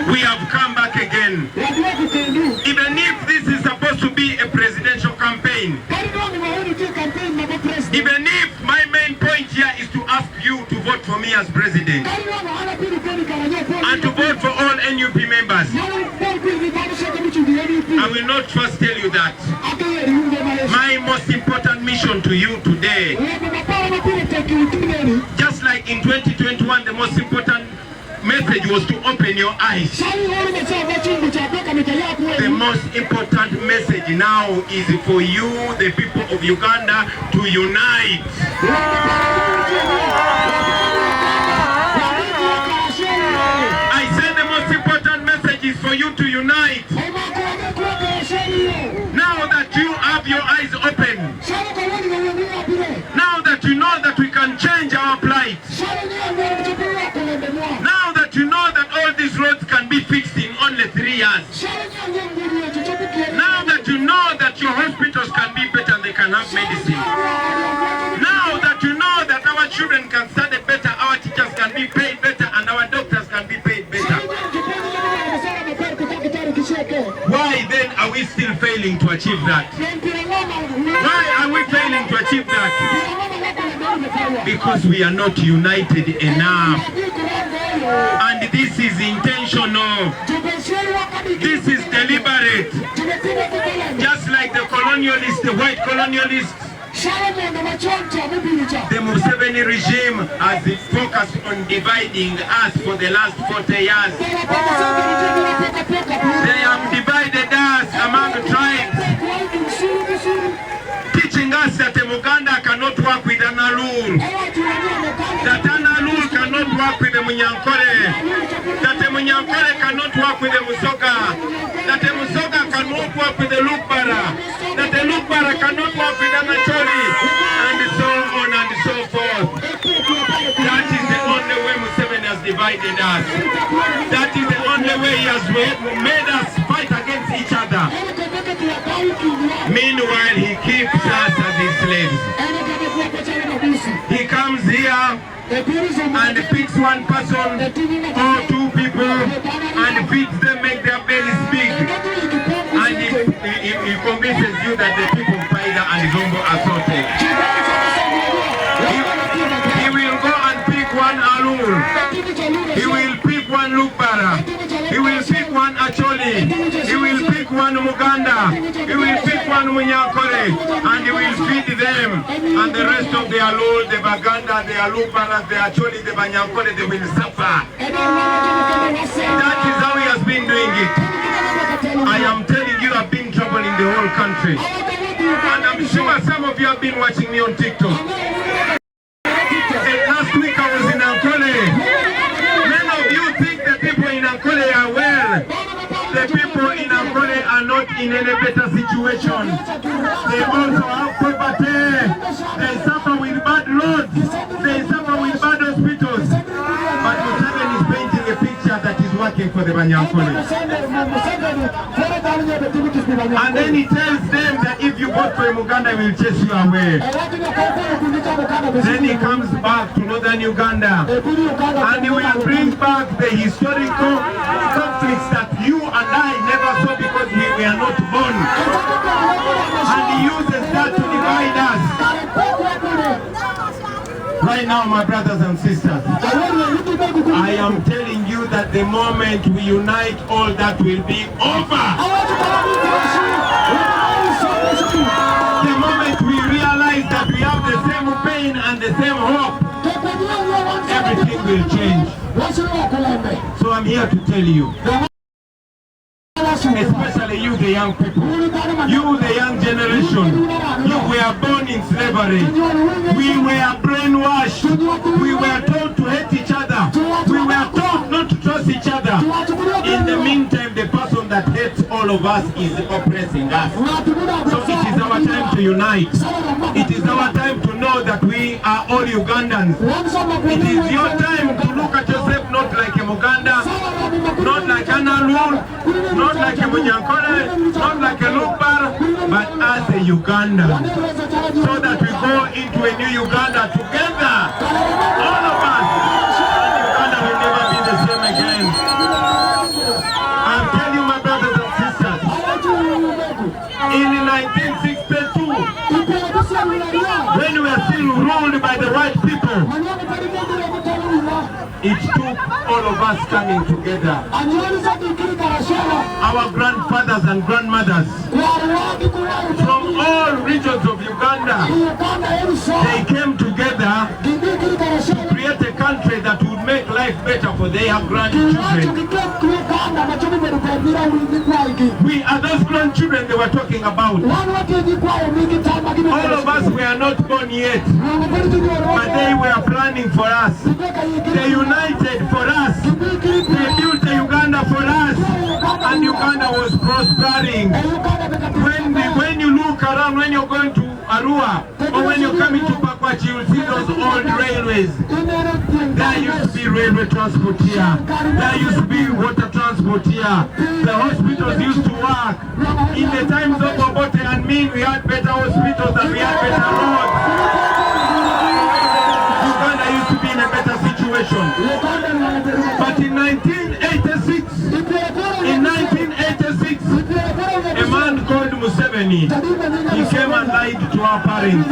we have come back again. Even if this is supposed to be a presidential campaign, even if my main point here is to ask you to vote for me as president and to vote for all NUP members, I will not first tell you that. My most important mission to you today, just like in 2021, the most important message was to open your eyes. The most important message now is for you, the people of Uganda, to unite. I said the most important message is for you to unite. Now that you have your eyes open, now that you know that we can change our plight, now that you know that all these roads can be fixed in only 3 years, now that you know that your hospitals can be better, they can have medicine, now that you know that our children can study better, our teachers can be paid better, and our doctors can be paid better, why then are we still failing to achieve that? Why are we failing to achieve that? Because we are not united enough. And this is intentional. This is deliberate. Just like the colonialists, the white colonialists, the Museveni regime has focused on dividing us for the last 40 years. They have divided us among tribes, teaching us that a Muganda cannot work with an Alul, that an Alul cannot work with a Munyankore, that a Munyankore cannot work with a Musoga, that a Musoga cannot work with a Lukbara, that a Lukbara cannot work with an Acholi, and so on and so forth. That is the only way Museveni has divided us. That is the only way he has made us fight against each other. Meanwhile, he keeps us as his slaves. He comes here and picks one person or two people and feeds them, make their bellies big. And he convinces you that the people of Paida and Zombo are sorted. He will go and pick one Alul. He will pick one Lukbara. He will pick one Acholi. He will pick one Muganda. He will pick one Munyakore. And he will feed them. And the rest of the Alul, the Baganda, the Alubara, the Acholi, the Banyakore, they will suffer. That is how he has been doing it. I am telling you, I've been troubling the whole country. And I'm sure some of you have been watching me on TikTok. Last week I was in Ankole. Many of you think the people in Ankole are well. The people in Ankole are not in any better situation. They also have poverty. They suffer with bad roads. They suffer with bad hospitals. But Museveni is painting a picture that is working for the Banyankole. And then he tells them that if you vote for Uganda, he will chase you away. Then he comes back to northern Uganda and he will bring back the historical conflicts that you and I never saw because we were not born. And he uses that to divide us. Right now, my brothers and sisters, I am telling you that the moment we unite, all that will be over. The moment we realize that we have the same pain and the same hope, everything will change. So I'm here to tell you, especially you, the young people, you, the young generation, you were born in slavery. We were brainwashed. We were told to hate each other. We were told not to trust each other. In the meantime, the person that hates all of us is oppressing us. So it is our time to unite. It is our time to know that we are all Ugandans. It is your time to look at yourself not like a Muganda, not like an Alul, not like a Munyankore, not like a Lukbar, but as a Ugandan. So that we go into a new Uganda together, all of us, and Uganda will never be the same again. It took all of us coming together. Our grandfathers and grandmothers from all regions of Uganda, they came together to create a country that would make life better for their grandchildren. We are those grandchildren they were talking about. All of us were not born yet, but they were planning for us. They united for us. They built a Uganda for us, and Uganda was prospering. When you look around, when you're going to Arua, or when you're coming to Pakwachi, you'll see those old railways. There used to be railway transport here. There used to be water transport here. The hospitals used to work. In the times of Obote and Min, we had better hospitals and we had better roads. Uganda used to be in a better situation. But in 1986, a man called Museveni, he came and lied to our parents,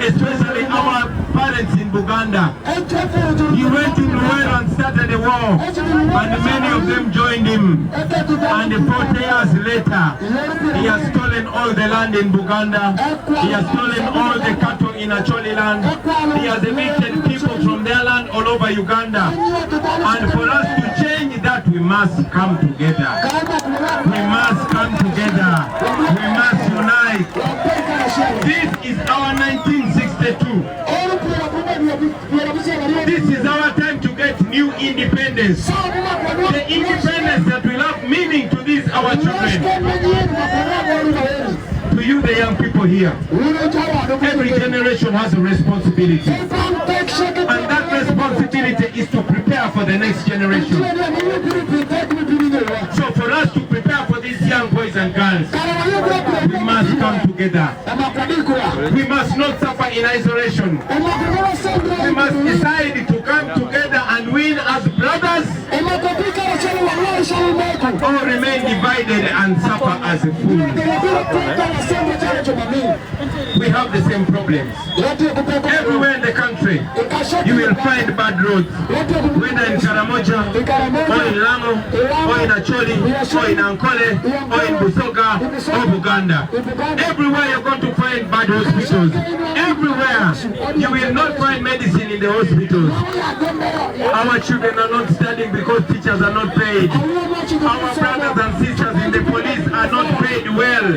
especially our parents in Buganda. He went in Luwero and started a war, and many of them joined him. And 40 years later, he has stolen all the land in Buganda. He has stolen all the cattle in Acholi land. He has evicted people from their land all over Uganda. And for us to change that, we must come together. We must come together. We must unite. This is our 1962. This is our time to get new independence. The independence that will have meaning to these our children. To you, the young people here, every generation has a responsibility. And that responsibility is to prepare for the next generation. So for us to prepare for these young boys and girls, we must come together. We must not suffer in isolation. We must decide to come together and win as brothers, or remain divided and suffer as fools. We have the same problems. Everywhere in the country, you will find bad roads. Whether in Karamoja, or in Lamu, or in Acholi, or in Ankole, or in Busoga, or Buganda. Everywhere you're going to find bad hospitals. Everywhere. You will not find medicine in the hospitals. Our children are not studying because teachers are not paid. Our brothers and sisters in the police are not paid well.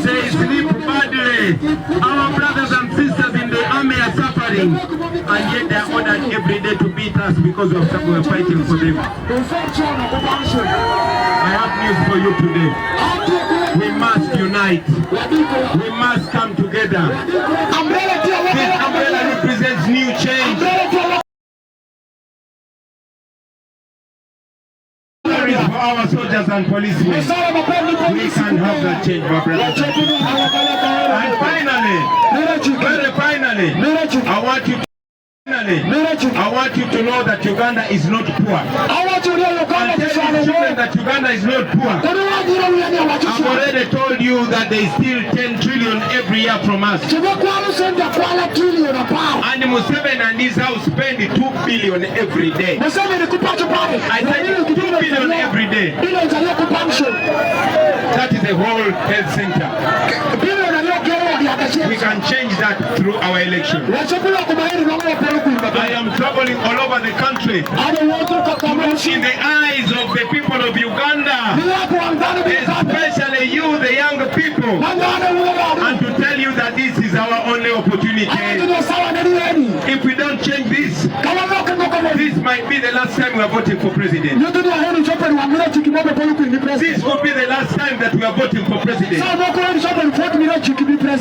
They sleep badly. Our brothers and sisters in the army are suffering, and yet they are ordered every day to beat us because of something we're fighting for them. I have news for you today. We must unite. We must come together. This umbrella represents new change. For our soldiers and policemen, we can have that change, my brother. And finally, very finally, I want you to know that Uganda is not poor. And tell these children that Uganda is not poor. I've already told you that they steal 10 trillion every year from us. And Museveni and his house spend 2 billion every day. I said 2 billion every day. That is a whole health center. We can change that through our election. I am traveling all over the country to look in the eyes of the people of Uganda, especially you, the young people, and to tell you that this is our only opportunity. If we don't change this, this might be the last time we are voting for president. This could be the last time that we are voting for president.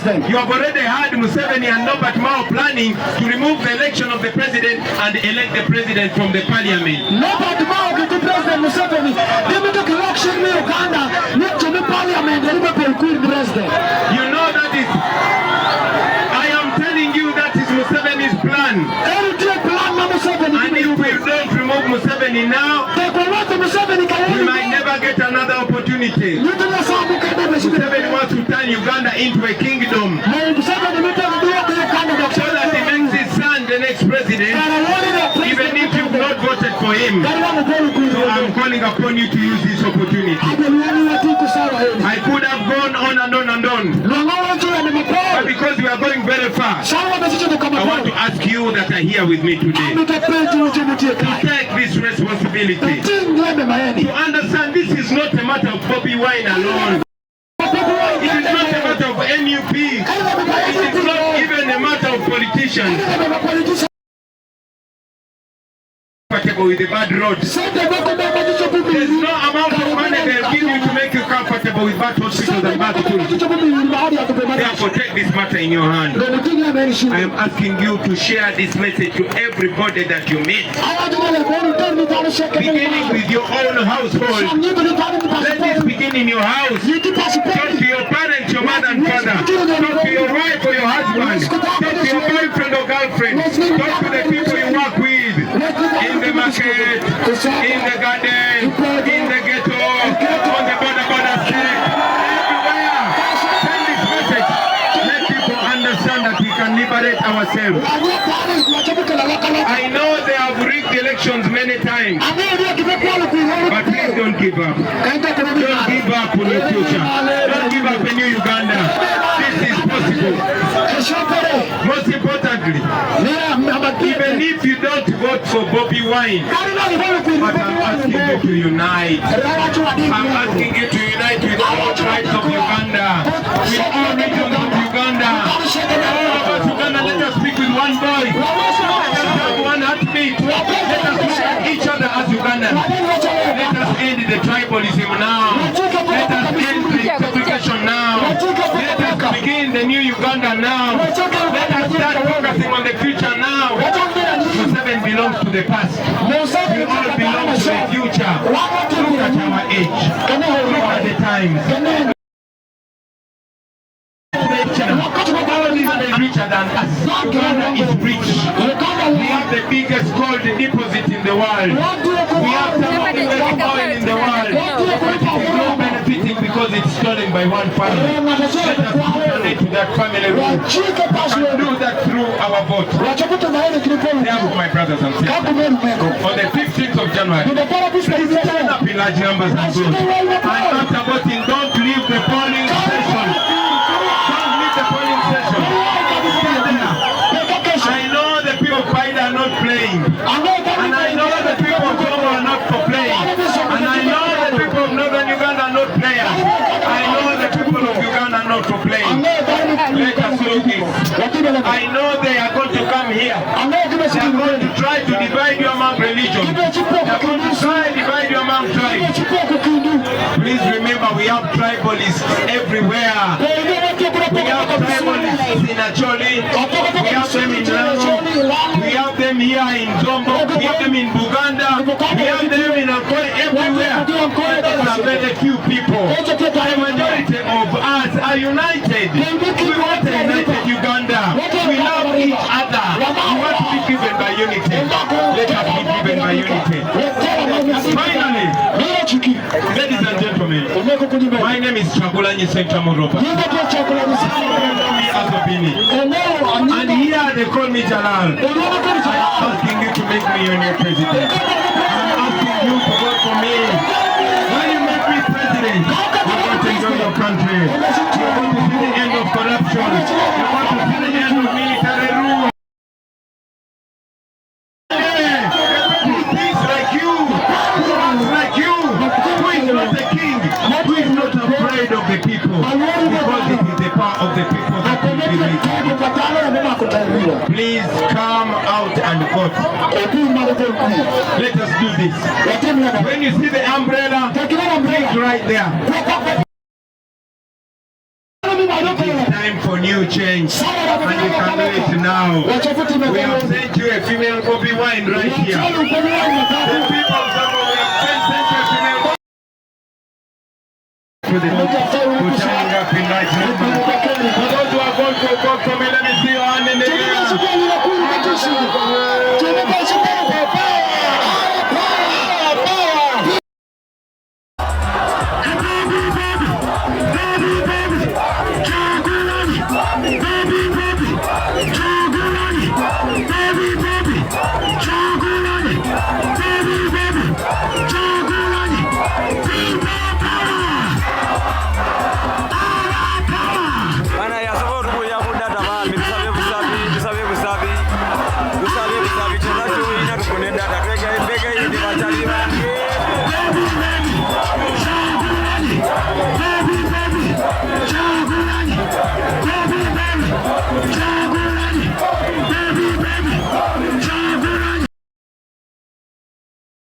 You have already heard Museveni and Norbert Mao planning to remove the election of the president and elect the president from the parliament. Norbert Mao to President Museveni. They will take election in Uganda, not to the parliament, and president. You know that is. I am telling you that is Museveni's plan. And if we don't remove Museveni now, we might never get another opportunity. Museveni wants to turn Uganda into a kingdom, so that he makes his son the next president. president, even if you've not voted for him. So I'm calling upon you to use this opportunity. I could have gone on and on and on, but because we are going very fast, I want to ask you that are here with me today to take this responsibility, to understand this is not a matter of Bobby Wine alone. It is not a matter of NUP. It is not even a matter of politicians comfortable with the bad road. There's no amount of money they'll give you to make you comfortable with bad hospitals and bad schools. Therefore, take this matter in your hand. I am asking you to share this message to everybody that you meet, beginning with your own household. Let this begin in your house. Talk to your parents, your mother and father. Talk to your wife or your husband. Talk to your boyfriend or girlfriend. Talk to the people you work with. In the market, in the garden, in the ghetto, on the border street, everywhere. Send this message. Let people understand that we can liberate ourselves. I know they have rigged elections many times, but please don't give up. Don't give up on your future. Don't give up in New Uganda. This is possible. Most importantly, even if you don't vote for Bobby Wine, but I'm asking you to unite. I'm asking you to unite with all tribes of Uganda, with all regions of Uganda. All of us Uganda, let us speak with one voice. Let us have one heartbeat. Let us look at each other as Ugandans. Let us end the tribalism now. Let us end the segregation now. Let us begin the new Uganda now. Let us start focusing on the future now. Museveni belongs to the past. We all belong to the future. Look at our age. Look at the times. All these are richer than us. Uganda is rich. We have the biggest gold deposit in the world. We have some of the best oil in the world. But it is not benefiting because it's stolen by one family. Let us donate to that family. We can do that through our vote. Therefore, my brothers and sisters, on the 15th of January, please stand up in large numbers and vote. And after voting, don't leave the polling station. Don't leave the polling station. Stay there. I know the people of Paida are not playing. And I know the people of Zombo are not for playing. And I know the people of Northern Uganda are not players. I know the people of Uganda are not for playing. Let us look this. I know they are going to come here. They are going to try to divide you among religions. They are going to try to divide you among tribes. Please remember, we have tribalists everywhere. We have tribalists in Acholi. We have them in Lamu. We have them here in Zombo. We have them in Buganda. We have them in Akoi, everywhere. Those are very few people. The majority of us are united. We want a united Uganda. We love each other. We want to be given by unity. Let us be given by unity. Finally, ladies and gentlemen, my name is Kyagulanyi Sentamuroba. And here they call me Jalal. I'm asking you to make me your new president. I'm asking you to vote for me. When you make me president, we're going to enjoy your country. We're going to see the end of corruption. We're going to see the end of military rule. Peace like you, like you, who is not the king, who is not afraid of the people, because it is the power of the people that will be made. Please come out and vote. Let us do this. When you see the umbrella, it's right there. It's time for new change, and you can do it now. We have sent you a female Bobby Wine right here. The people of Zombo, we have sent you a female for the turning up in right numbers. For those who are going to vote for me, let me see your hand in the air.